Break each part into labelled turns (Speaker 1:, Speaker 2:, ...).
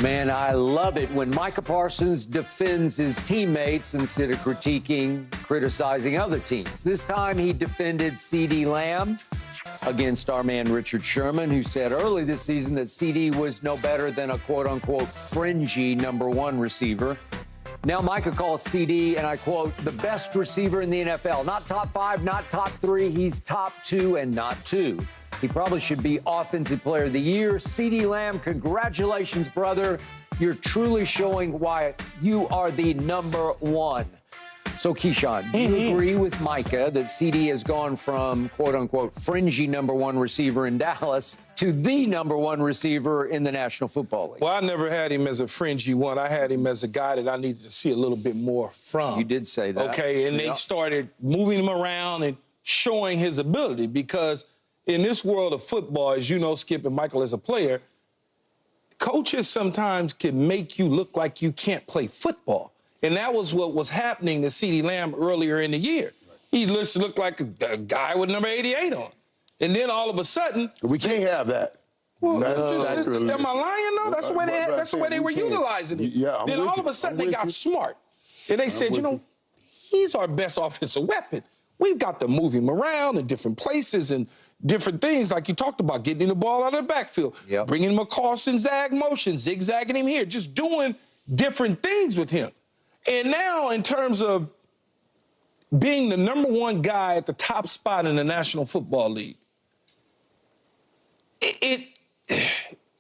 Speaker 1: Man, I love it when Micah Parsons defends his teammates instead of criticizing other teams. This time he defended CeeDee Lamb against our man Richard Sherman, who said early this season that CeeDee was no better than a quote-unquote fringy #1 receiver. Now Micah calls CeeDee, and I quote, the best receiver in the NFL. Not top 5, not top 3. He's top 2 and not 2. He probably should be Offensive Player of the Year. CeeDee Lamb, congratulations, brother. You're truly showing why you are the #1. So, Keyshawn, do you agree with Micah that CeeDee has gone from, quote-unquote, fringy #1 receiver in Dallas to the #1 receiver in the National Football League?
Speaker 2: Well, I never had him as a fringy one. I had him as a guy that I needed to see a little bit more from.
Speaker 1: You did say that.
Speaker 2: Okay, and they started moving him around and showing his ability because in this world of football, as you know, Skip and Michael, as a player, coaches sometimes can make you look like you can't play football. And that was what was happening to CeeDee Lamb earlier in the year. He looked like a guy with number 88 on. And then all of a sudden...
Speaker 3: We can't have that.
Speaker 2: Well, am I lying, though? That's the way they were utilizing it.
Speaker 3: Yeah,
Speaker 2: then all of a sudden they got smart. And they said, you know, he's our best offensive weapon. We've got to move him around in different places and different things, like you talked about, getting the ball out of the backfield, bringing him across in zag motion, zigzagging him here, just doing different things with him. And now, in terms of being the #1 guy at the top spot in the National Football League,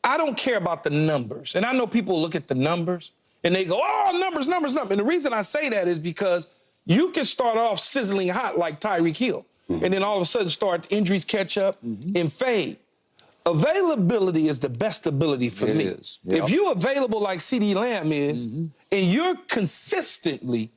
Speaker 2: I don't care about the numbers. And I know people look at the numbers and they go, oh, numbers. And the reason I say that is because you can start off sizzling hot like Tyreek Hill, and then all of a sudden injuries catch up and fade. Availability is the best ability for me.
Speaker 1: It is. Yep.
Speaker 2: If you're available like CeeDee Lamb is, and you're consistently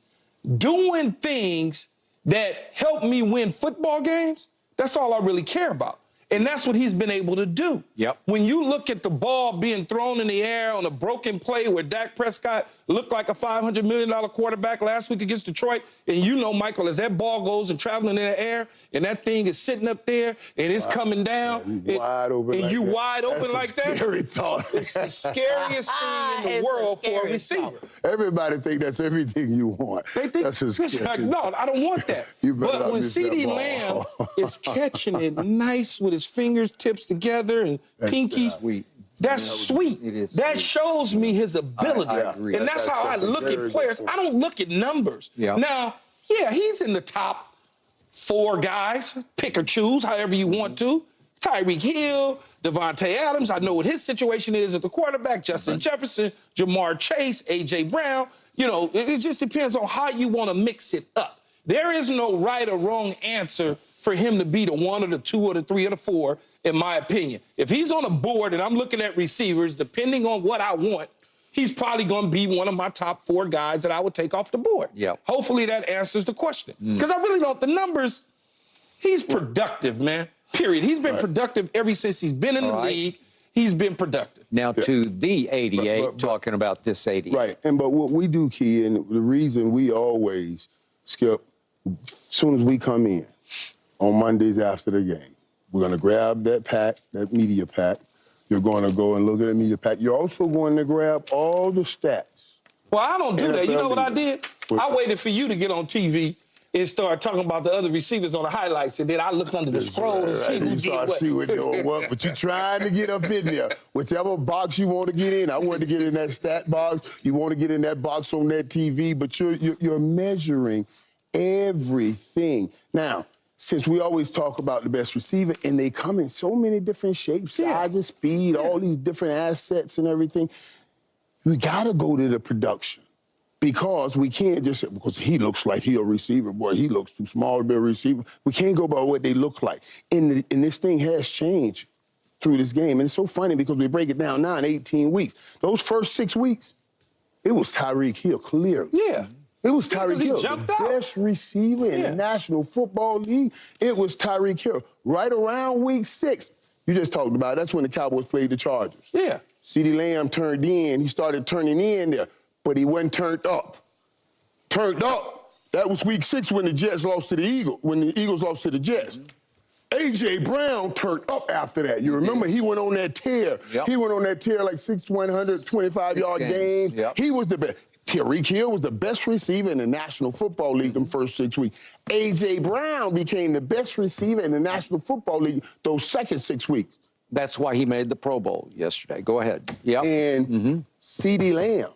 Speaker 2: doing things that help me win football games, that's all I really care about. And that's what he's been able to do.
Speaker 1: Yep.
Speaker 2: When you look at the ball being thrown in the air on a broken play where Dak Prescott looked like a $500 million quarterback last week against Detroit, and you know, Michael, as that ball goes and traveling in the air, and that thing is sitting up there, and it's coming down,
Speaker 3: wide open
Speaker 2: and
Speaker 3: like
Speaker 2: you
Speaker 3: that.
Speaker 2: wide open
Speaker 3: That's
Speaker 2: like
Speaker 3: a
Speaker 2: that.
Speaker 3: Scary thought.
Speaker 2: It's the scariest thing in the world for a receiver.
Speaker 3: Everybody think that's everything you want.
Speaker 2: They think
Speaker 3: that's just
Speaker 2: like, no, I don't want that. But when CeeDee Lamb is catching it nice with his fingertips together and pinkies, that's sweet. That shows me his ability.
Speaker 1: I agree.
Speaker 2: And that's how I look at players. I don't look at numbers. Now, yeah, he's in the top 4 guys. Pick or choose, however you want to. Tyreek Hill, Devontae Adams. I know what his situation is at the quarterback. Justin Jefferson, Jamar Chase, A.J. Brown. You know, it just depends on how you want to mix it up. There is no right or wrong answer for him to be the 1 or the 2 or the 3 or the 4, in my opinion. If he's on a board and I'm looking at receivers, depending on what I want, he's probably going to be one of my top 4 guys that I would take off the board. Hopefully that answers the question. Because I really don't, the numbers, he's productive, man, period. He's been productive ever since he's been in the league. He's been productive.
Speaker 1: Now to the 88, talking about this 88.
Speaker 3: Right, but what we do, Key, and the reason we always, Skip, as soon as we come in, on Mondays after the game, we're going to grab that pack, that media pack. You're going to go and look at the media pack. You're also going to grab all the stats.
Speaker 2: Well, I don't do that. You know what I did? I waited for you to get on TV and start talking about the other receivers on the highlights, and then I looked under the scroll and see who did what.
Speaker 3: See what doing what. But you're trying to get up in there. Whichever box you want to get in. I want to get in that stat box. You want to get in that box on that TV, but you're measuring everything. Now, since we always talk about the best receiver, and they come in so many different shapes, sizes, speed, all these different assets and everything, we got to go to the production. Because we can't just say, because he looks like he's a receiver, boy, he looks too small to be a receiver. We can't go by what they look like. And this thing has changed through this game. And it's so funny because we break it down now in 18 weeks. Those first 6 weeks, it was Tyreek Hill, clearly. It was Tyreek Hill, the best receiver in the National Football League. It was Tyreek Hill. Right around week 6, you just talked about it, that's when the Cowboys played the Chargers. CeeDee Lamb turned in. He started turning in there, but he wasn't turned up. Turned up. That was week 6 when the Jets lost to the Eagles, when the Eagles lost to the Jets. A.J. Brown turned up after that. You remember he went on that tear.
Speaker 1: Yep.
Speaker 3: He went on that tear like 6 125-yard games.
Speaker 1: Yep.
Speaker 3: He was the best. Tyreek Hill was the best receiver in the National Football League the first 6 weeks. A.J. Brown became the best receiver in the National Football League those second 6 weeks.
Speaker 1: That's why he made the Pro Bowl yesterday. Go ahead. Yep.
Speaker 3: And CeeDee Lamb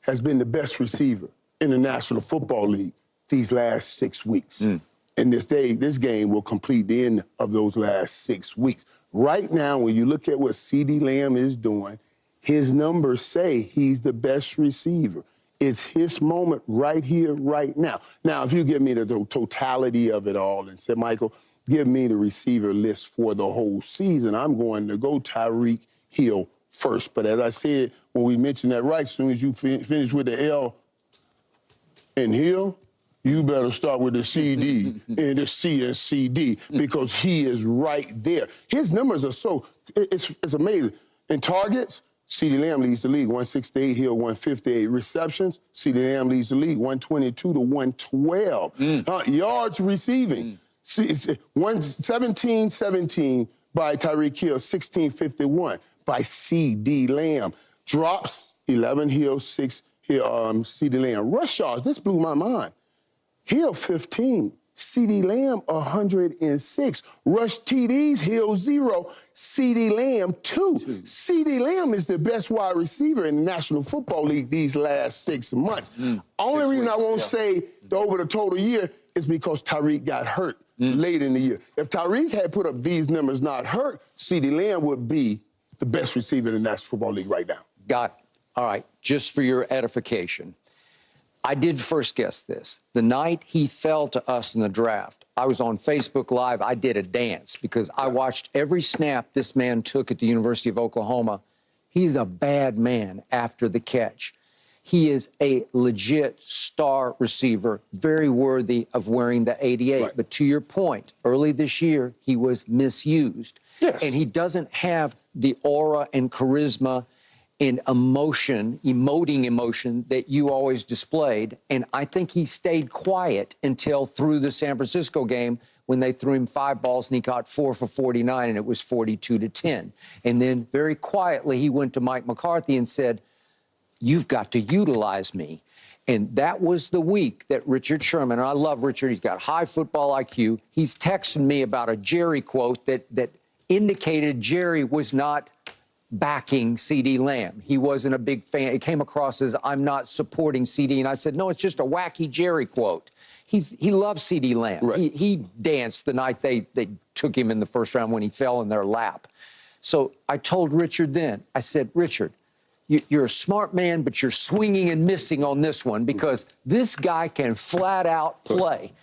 Speaker 3: has been the best receiver in the National Football League these last 6 weeks. And this game will complete the end of those last 6 weeks. Right now, when you look at what CeeDee Lamb is doing, his numbers say he's the best receiver. It's his moment right here, right now. Now, if you give me the totality of it all and say, Michael, give me the receiver list for the whole season, I'm going to go Tyreek Hill first. But as I said, when we mentioned that right, as soon as you finish with the L in Hill, you better start with the CeeDee and the C and CeeDee because he is right there. His numbers are it's amazing. In targets, CeeDee Lamb leads the league, 168, Hill 158. Receptions, CeeDee Lamb leads the league, 122 to 112. Yards receiving, 17-17 by Tyreek Hill, 1651 by CeeDee Lamb. Drops, 11 Hill, 6 CeeDee Lamb. Rush yards, this blew my mind. Hill 15, CeeDee Lamb 106. Rush TDs, Hill 0, CeeDee Lamb 2. CeeDee Lamb is the best wide receiver in the National Football League these last 6 months. Only reason I won't say over the total year is because Tyreek got hurt late in the year. If Tyreek had put up these numbers not hurt, CeeDee Lamb would be the best receiver in the National Football League right now.
Speaker 1: Got it. All right, just for your edification. I did first guess this. The night he fell to us in the draft, I was on Facebook Live. I did a dance because I watched every snap this man took at the University of Oklahoma. He's a bad man after the catch. He is a legit star receiver, very worthy of wearing the 88. Right. But to your point, early this year, he was misused.
Speaker 2: Yes.
Speaker 1: And he doesn't have the aura and charisma and emoting emotion that you always displayed. And I think he stayed quiet until through the San Francisco game when they threw him 5 balls and he caught 4 for 49 and it was 42-10. And then very quietly he went to Mike McCarthy and said, "You've got to utilize me." And that was the week that Richard Sherman, and I love Richard, he's got high football IQ. He's texting me about a Jerry quote that indicated Jerry was not backing CeeDee Lamb. He wasn't a big fan. It came across as, "I'm not supporting CeeDee." And I said, no, it's just a wacky Jerry quote. He loves CeeDee Lamb. Right. He danced the night they took him in the first round when he fell in their lap. So I told Richard then, I said, "Richard, you're a smart man, but you're swinging and missing on this one because this guy can flat out play."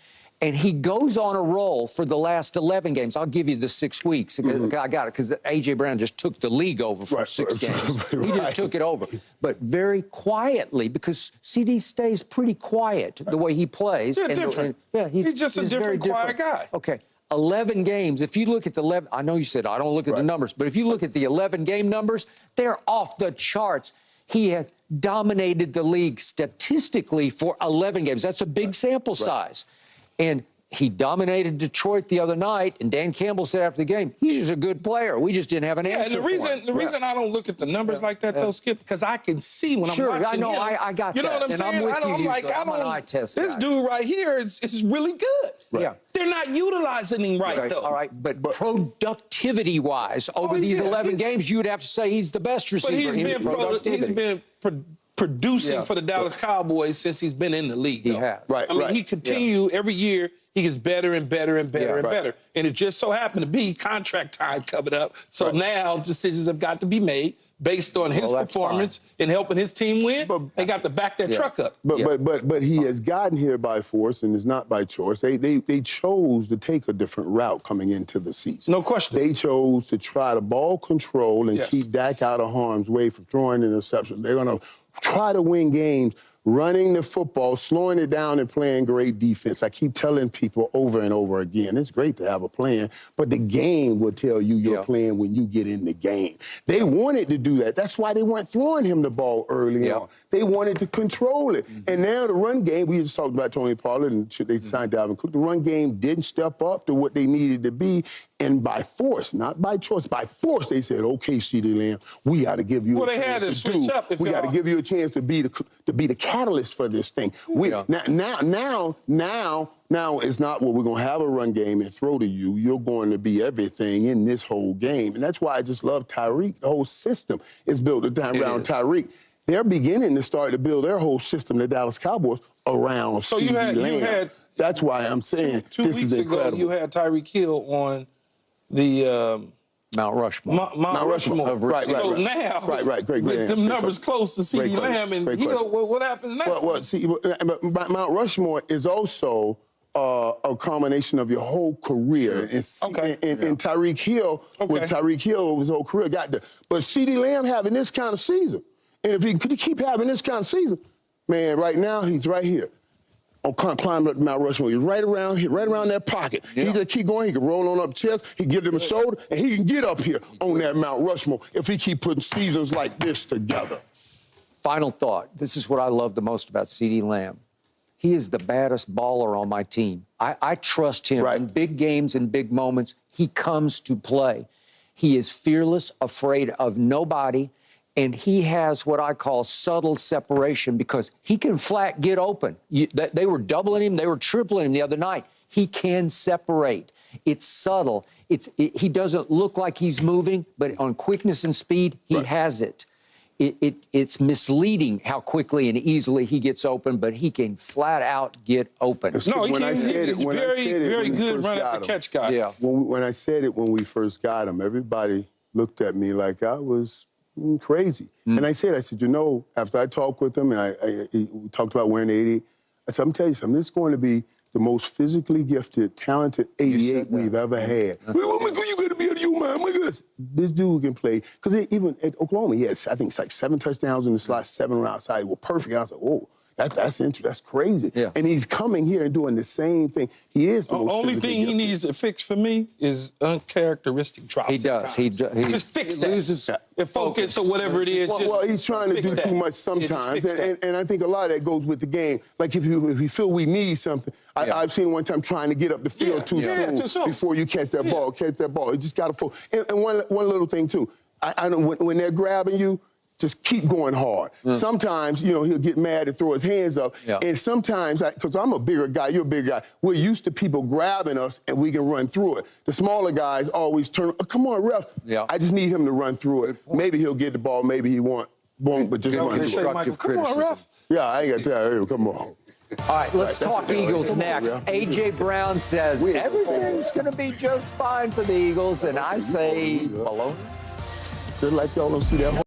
Speaker 1: And he goes on a roll for the last 11 games. I'll give you the 6 weeks. I got it because A.J. Brown just took the league over for 6 games. He just took it over. But very quietly, because CeeDee stays pretty quiet the way he plays.
Speaker 2: He's different. He's just a different, quiet guy.
Speaker 1: Okay. 11 games. If you look at the 11, I know you said I don't look at the numbers, but if you look at the 11 game numbers, they're off the charts. He has dominated the league statistically for 11 games. That's a big sample size. And he dominated Detroit the other night, and Dan Campbell said after the game, he's just a good player. We just didn't have an answer
Speaker 2: for him. The reason I don't look at the numbers like that, though, Skip, because I can see when I'm watching
Speaker 1: I know,
Speaker 2: him.
Speaker 1: I got that.
Speaker 2: You know what I'm saying?
Speaker 1: I'm with you,
Speaker 2: I'm like,
Speaker 1: I'm an eye test
Speaker 2: this
Speaker 1: guy.
Speaker 2: dude right here is really good.
Speaker 1: Yeah.
Speaker 2: They're not utilizing him right, though.
Speaker 1: All right, but productivity-wise, over these 11 games, you would have to say he's the best receiver.
Speaker 2: But he's been producing for the Dallas Cowboys since he's been in the league, though.
Speaker 1: He has.
Speaker 2: I mean, he continue every year. He gets better and better and better and better. And it just so happened to be contract time coming up. So now decisions have got to be made based on his performance and helping his team win. But they got to back that truck up.
Speaker 3: But he has gotten here by force and is not by choice. They chose to take a different route coming into the season.
Speaker 2: No question.
Speaker 3: They chose to try to ball control and keep Dak out of harm's way from throwing interceptions. They're going to try to win games running the football, slowing it down, and playing great defense. I keep telling people over and over again, it's great to have a plan, but the game will tell you you're playing when you get in the game. They wanted to do that. That's why they weren't throwing him the ball early on. They wanted to control it. And now the run game, we just talked about Tony Pollard and they signed Dalvin Cook. The run game didn't step up to what they needed to be. And by force, not by choice, by force, they said, okay, CeeDee Lamb, we got to give you a chance to switch up. We got to give you a chance to be the catalyst for this thing. Now it's not what we're going to have a run game and throw to you. You're going to be everything in this whole game. And that's why I just love Tyreek. The whole system is built around Tyreek. They're beginning to start to build their whole system, the Dallas Cowboys, around CeeDee Lamb. That's why I'm saying this is incredible.
Speaker 2: 2 weeks ago, you had Tyreek Hill on the
Speaker 1: Mount Rushmore.
Speaker 2: Mount Rushmore.
Speaker 3: Right.
Speaker 2: So now,
Speaker 3: great.
Speaker 2: With them numbers close to CeeDee Lamb, and what happens now?
Speaker 3: Well, see, Mount Rushmore is also a combination of your whole career. And Tyreek Hill, with Tyreek Hill, his whole career got there. But CeeDee Lamb having this kind of season, and if he could keep having this kind of season, man, right now he's right here. Climbing up Mount Rushmore. He's right around that pocket. He just keep going. He can roll on up chest. He can give them a shoulder, and he can get up here on that Mount Rushmore if he keep putting seasons like this together.
Speaker 1: Final thought. This is what I love the most about CeeDee Lamb. He is the baddest baller on my team. I trust him in big games and big moments. He comes to play. He is fearless, afraid of nobody. And he has what I call subtle separation because he can flat get open. They were doubling him. They were tripling him the other night. He can separate. It's subtle. He doesn't look like he's moving, but on quickness and speed, he has it. It's misleading how quickly and easily he gets open, but he can flat out get open.
Speaker 2: No, he's very good run at the catch guy.
Speaker 3: Yeah. When I said it when we first got him, everybody looked at me like I was crazy. And I said, you know, after I talked with him and we talked about wearing 80, I said, I'm telling you something, this is going to be the most physically gifted, talented 88 we've ever had. You're going to be a man. Look at this. This dude can play. Because even at Oklahoma, he has, I think it's like 7 touchdowns in the slot, 7 on outside. Well, perfect. And I was like, oh, that's interesting. That's crazy. Yeah. And he's coming here and doing the same thing. He is the most
Speaker 2: only thing he needs to fix for me is uncharacteristic drops.
Speaker 1: He does. He
Speaker 2: just fix that.
Speaker 1: Loses
Speaker 2: focus or whatever it is.
Speaker 3: Well, he's trying to do too much sometimes, and I think a lot of that goes with the game. Like if you feel we need something, I've seen one time trying to get up the field too soon before you catch that ball. Catch that ball. You just got to focus. And one little thing too. I know when they're grabbing you, just keep going hard. Sometimes, you know, he'll get mad and throw his hands up. And sometimes, because I'm a bigger guy, you're a bigger guy, we're used to people grabbing us and we can run through it. The smaller guys always turn, come on, ref. I just need him to run through it. Maybe he'll get the ball, maybe he won't, but just run through it.
Speaker 1: Constructive criticism.
Speaker 2: Come on, ref.
Speaker 3: Yeah, I ain't got to tell you, come on.
Speaker 1: All right, let's talk Eagles next. A.J. Brown says everything's going to be just fine for the Eagles, and I say baloney.
Speaker 3: Just like y'all don't see that.